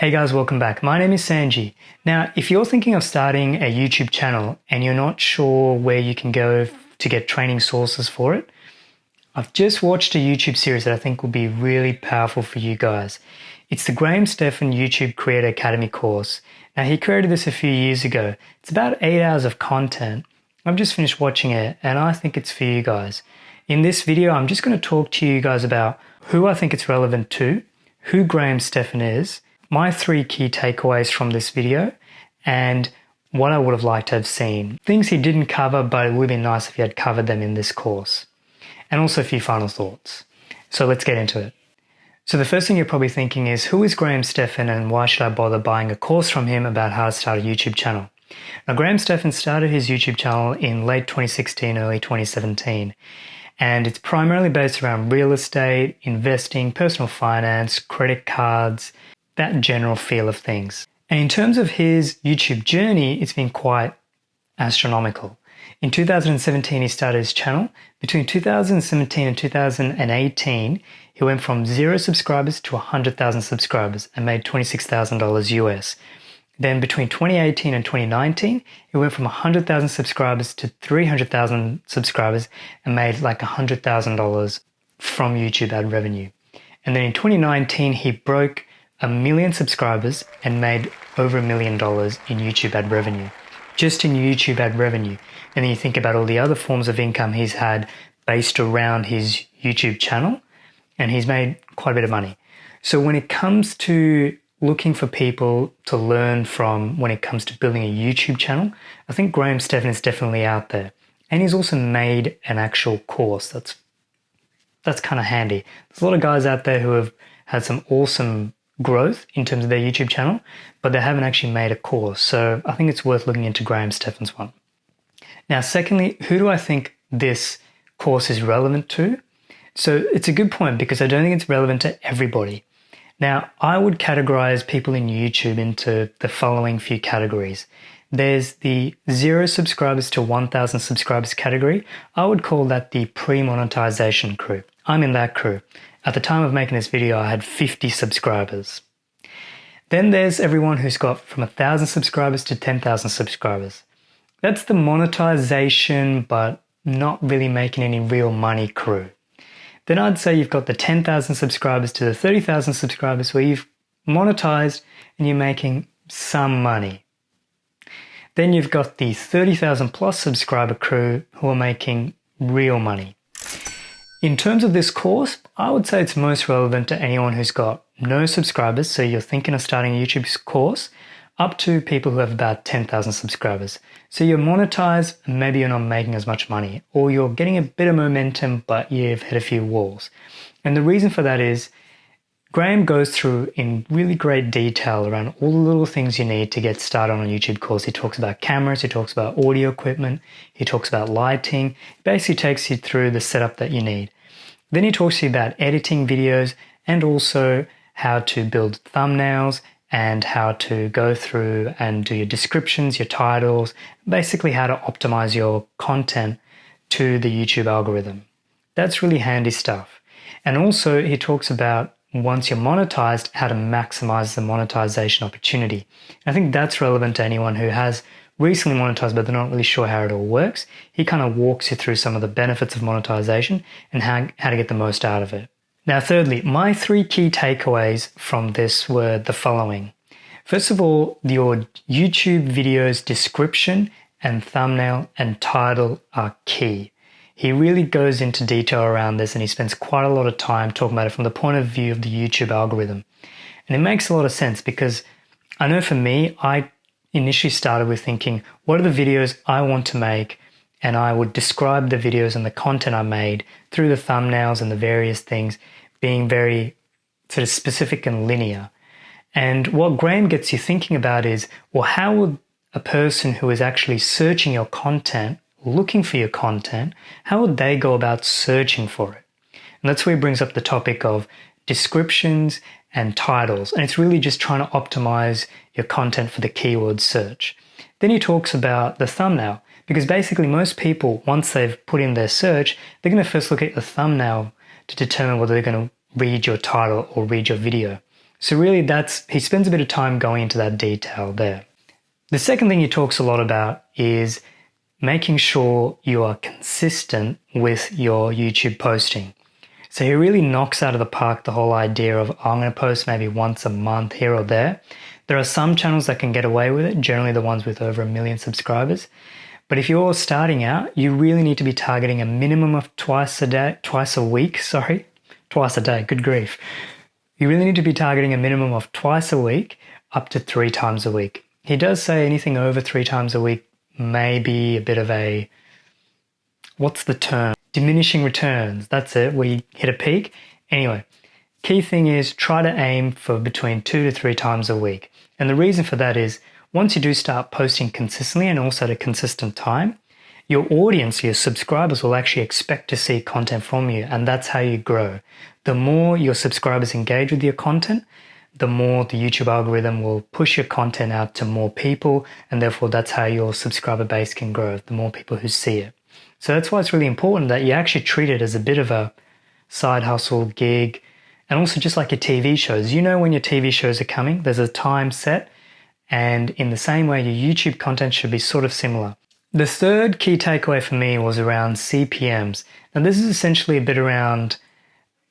Hey guys, welcome back. My name is Sanji. Now, if you're thinking of starting a YouTube channel and you're not sure where you can go to get training sources for it, I've just watched a YouTube series that I think will be really powerful for you guys. It's the Graham Stephan YouTube Creator Academy course. Now, he created this a few years ago. It's about 8 hours of content. I've just finished watching it and I think it's for you guys. In this video, I'm just going to talk to you guys about who I think it's relevant to, who Graham Stephan is, my 3 key takeaways from this video, and what I would have liked to have seen. Things he didn't cover, but it would have been nice if he had covered them in this course. And also a few final thoughts. So let's get into it. So the first thing you're probably thinking is, who is Graham Stephan and why should I bother buying a course from him about how to start a YouTube channel? Now, Graham Stephan started his YouTube channel in late 2016, early 2017. And it's primarily based around real estate, investing, personal finance, credit cards, that general feel of things. And in terms of his YouTube journey, it's been quite astronomical. In 2017, he started his channel. Between 2017 and 2018, he went from 0 subscribers to 100,000 subscribers and made $26,000 US. Then between 2018 and 2019, he went from 100,000 subscribers to 300,000 subscribers and made like $100,000 from YouTube ad revenue. And then in 2019, he broke 1 million subscribers and made over $1 million in YouTube ad revenue. Just in YouTube ad revenue. And then you think about all the other forms of income he's had based around his YouTube channel, and he's made quite a bit of money. So when it comes to looking for people to learn from when it comes to building a YouTube channel, I think Graham Stephan is definitely out there. And he's also made an actual course. That's kind of handy. There's a lot of guys out there who have had some awesome growth in terms of their YouTube channel, but they haven't actually made a course. So I think it's worth looking into Graham Stephan's one. Now, secondly, who do I think this course is relevant to? So it's a good point because I don't think it's relevant to everybody. Now, I would categorize people in YouTube into the following few categories. There's the 0 subscribers to 1,000 subscribers category. I would call that the pre-monetization crew. I'm in that crew. At the time of making this video, I had 50 subscribers. Then there's everyone who's got from 1,000 subscribers to 10,000 subscribers. That's the monetization, but not really making any real money crew. Then I'd say you've got the 10,000 subscribers to the 30,000 subscribers where you've monetized and you're making some money. Then you've got the 30,000 plus subscriber crew who are making real money. In terms of this course, I would say it's most relevant to anyone who's got no subscribers, so you're thinking of starting a YouTube course, up to people who have about 10,000 subscribers. So you're monetized and maybe you're not making as much money, or you're getting a bit of momentum but you've hit a few walls. And the reason for that is Graham goes through in really great detail around all the little things you need to get started on a YouTube course. He talks about cameras, he talks about audio equipment, he talks about lighting. He basically takes you through the setup that you need. Then he talks to you about editing videos and also how to build thumbnails and how to go through and do your descriptions, your titles, basically how to optimize your content to the YouTube algorithm. That's really handy stuff. And also he talks about once you're monetized, how to maximize the monetization opportunity. I think that's relevant to anyone who has recently monetized but they're not really sure how it all works. He kind of walks you through some of the benefits of monetization and how to get the most out of it. Now, thirdly, my 3 key takeaways from this were the following. First of all, your YouTube video's description and thumbnail and title are key. He really goes into detail around this and he spends quite a lot of time talking about it from the point of view of the YouTube algorithm. And it makes a lot of sense because I know for me, I initially started with thinking, what are the videos I want to make? And I would describe the videos and the content I made through the thumbnails and the various things being very sort of specific and linear. And what Graham gets you thinking about is, well, how would a person who is actually searching your content, looking for your content, how would they go about searching for it? And that's where he brings up the topic of descriptions and titles. And it's really just trying to optimize your content for the keyword search. Then he talks about the thumbnail, because basically most people, once they've put in their search, they're going to first look at the thumbnail to determine whether they're going to read your title or read your video. So really he spends a bit of time going into that detail there. The second thing he talks a lot about is making sure you are consistent with your YouTube posting. So he really knocks out of the park the whole idea of, I'm going to post maybe once a month here or there. There are some channels that can get away with it, generally the ones with over 1 million subscribers. But if you're starting out, you really need to be targeting a minimum of twice a day, good grief. You really need to be targeting a minimum of twice a week up to 3 times a week. He does say anything over 3 times a week may be a bit of a, what's the term? Diminishing returns. That's it. We hit a peak. Anyway, key thing is try to aim for between 2 to 3 times a week. And the reason for that is once you do start posting consistently and also at a consistent time, your audience, your subscribers will actually expect to see content from you, and that's how you grow. The more your subscribers engage with your content, the more the YouTube algorithm will push your content out to more people, and therefore that's how your subscriber base can grow, the more people who see it. So that's why it's really important that you actually treat it as a bit of a side hustle, gig, and also just like your TV shows. You know when your TV shows are coming, there's a time set, and in the same way, your YouTube content should be sort of similar. The third key takeaway for me was around CPMs. Now this is essentially a bit around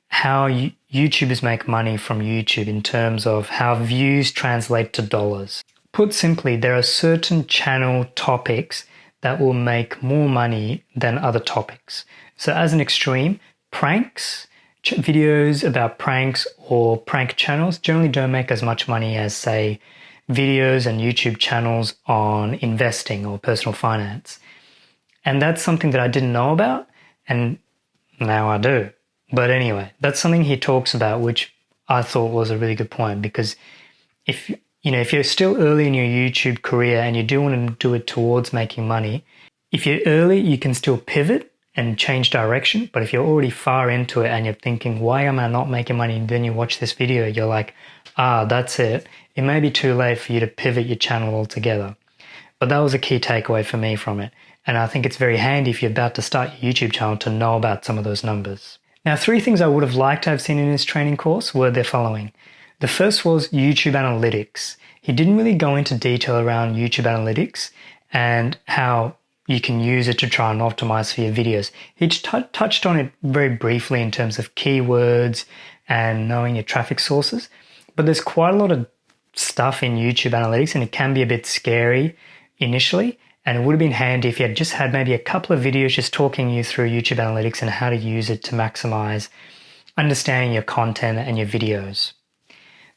how YouTubers make money from YouTube in terms of how views translate to dollars. Put simply, there are certain channel topics that will make more money than other topics. So as an extreme, pranks, videos about pranks or prank channels generally don't make as much money as, say, videos and YouTube channels on investing or personal finance. And that's something that I didn't know about, and now I do. But anyway, that's something he talks about, which I thought was a really good point, because if you're still early in your YouTube career and you do want to do it towards making money, if you're early, you can still pivot and change direction. But if you're already far into it and you're thinking, why am I not making money? And then you watch this video, you're like, that's it. It may be too late for you to pivot your channel altogether. But that was a key takeaway for me from it. And I think it's very handy if you're about to start your YouTube channel to know about some of those numbers. Now, 3 things I would have liked to have seen in his training course were the following. The first was YouTube analytics. He didn't really go into detail around YouTube analytics and how you can use it to try and optimize for your videos. He just touched on it very briefly in terms of keywords and knowing your traffic sources. But there's quite a lot of stuff in YouTube analytics, and it can be a bit scary initially. And it would have been handy if you had just had maybe a couple of videos just talking you through YouTube analytics and how to use it to maximize understanding your content and your videos.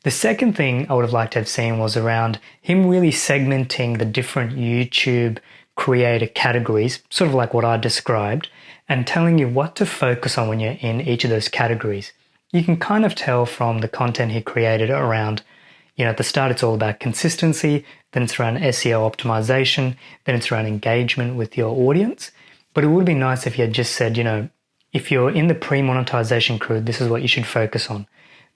The second thing I would have liked to have seen was around him really segmenting the different YouTube creator categories, sort of like what I described, and telling you what to focus on when you're in each of those categories. You can kind of tell from the content he created around, at the start it's all about consistency, then it's around SEO optimization, then it's around engagement with your audience. But it would be nice if you had just said, if you're in the pre-monetization crew, this is what you should focus on.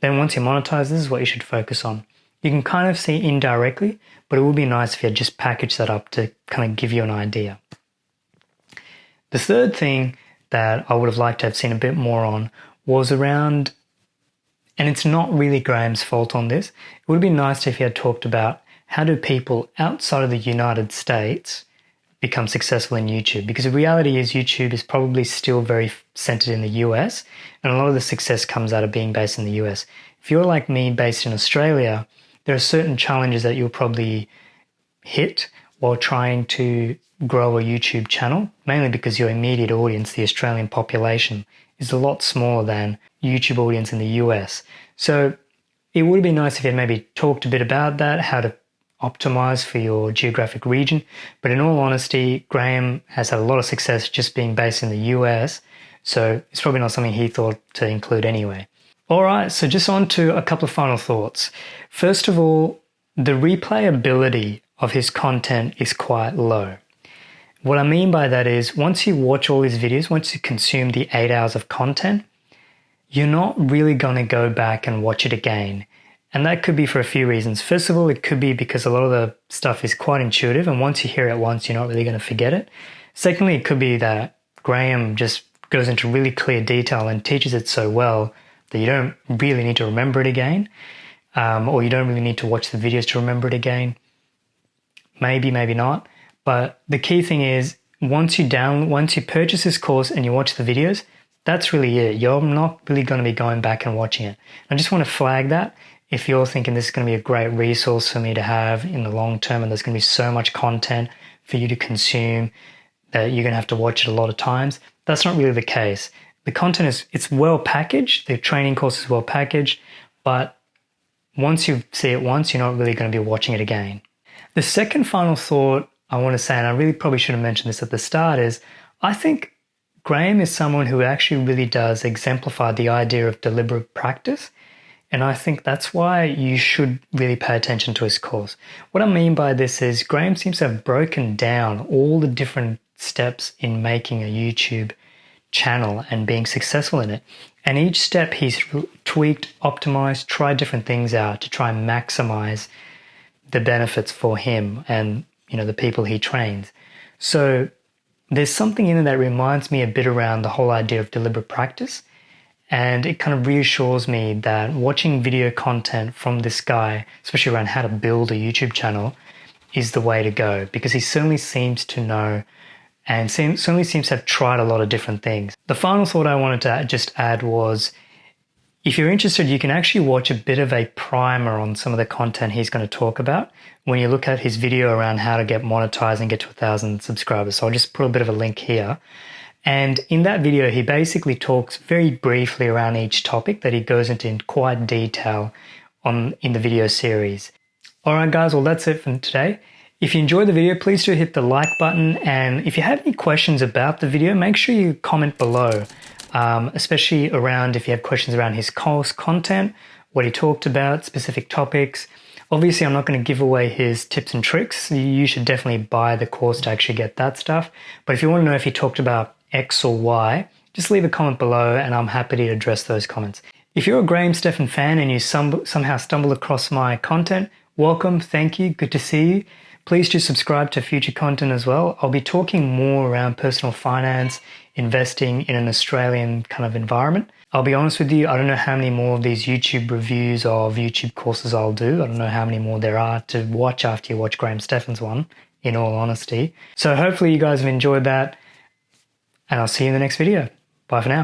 Then once you monetize, this is what you should focus on. You can kind of see indirectly, but it would be nice if you had just packaged that up to kind of give you an idea. The third thing that I would have liked to have seen a bit more on was around, and it's not really Graham's fault on this, it would be nice if he had talked about how do people outside of the United States become successful in YouTube? Because the reality is YouTube is probably still very centered in the US, and a lot of the success comes out of being based in the US. If you're like me, based in Australia, there are certain challenges that you'll probably hit while trying to grow a YouTube channel, mainly because your immediate audience, the Australian population, is a lot smaller than YouTube audience in the US. So it would be nice if you had maybe talked a bit about that, how to optimize for your geographic region. But in all honesty, Graham has had a lot of success just being based in the US, so it's probably not something he thought to include anyway. All right, so just on to a couple of final thoughts. First of all, the replayability of his content is quite low. What I mean by that is once you watch all his videos, once you consume the 8 hours of content, you're not really going to go back and watch it again. And that could be for a few reasons. First of all, it could be because a lot of the stuff is quite intuitive, and once you hear it once, you're not really going to forget it. Secondly, it could be that Graham just goes into really clear detail and teaches it so well that you don't really need to remember it again. or you don't really need to watch the videos to remember it again. Maybe, maybe not. But the key thing is once you purchase this course and you watch the videos, that's really it. You're not really going to be going back and watching it. I just want to flag that if you're thinking this is going to be a great resource for me to have in the long term and there's going to be so much content for you to consume that you're going to have to watch it a lot of times. That's not really the case. The content it's well packaged. The training course is well packaged, but once you see it once, you're not really going to be watching it again. The second final thought I want to say, and I really probably should have mentioned this at the start, is I think Graham is someone who actually really does exemplify the idea of deliberate practice. And I think that's why you should really pay attention to his course. What I mean by this is Graham seems to have broken down all the different steps in making a YouTube channel and being successful in it. And each step he's tweaked, optimized, tried different things out to try and maximize the benefits for him and the people he trains. So there's something in it that reminds me a bit around the whole idea of deliberate practice. And it kind of reassures me that watching video content from this guy, especially around how to build a YouTube channel, is the way to go, because he certainly seems to know and certainly seems to have tried a lot of different things. The final thought I wanted to just add was, if you're interested, you can actually watch a bit of a primer on some of the content he's going to talk about when you look at his video around how to get monetized and get to 1,000 subscribers. So I'll just put a bit of a link here. And in that video, he basically talks very briefly around each topic that he goes into in quite detail in the video series. All right, guys, well, that's it for today. If you enjoyed the video, please do hit the like button. And if you have any questions about the video, make sure you comment below. Especially around if you have questions around his course content, what he talked about, specific topics. Obviously, I'm not going to give away his tips and tricks. You should definitely buy the course to actually get that stuff. But if you want to know if he talked about X or Y, just leave a comment below and I'm happy to address those comments. If you're a Graham Stephan fan and you somehow stumble across my content, welcome, thank you, good to see you. Please do subscribe to future content as well. I'll be talking more around personal finance, investing in an Australian kind of environment. I'll be honest with you, I don't know how many more of these YouTube reviews of YouTube courses I'll do. I don't know how many more there are to watch after you watch Graham Stephan's one, in all honesty. So hopefully you guys have enjoyed that, and I'll see you in the next video. Bye for now.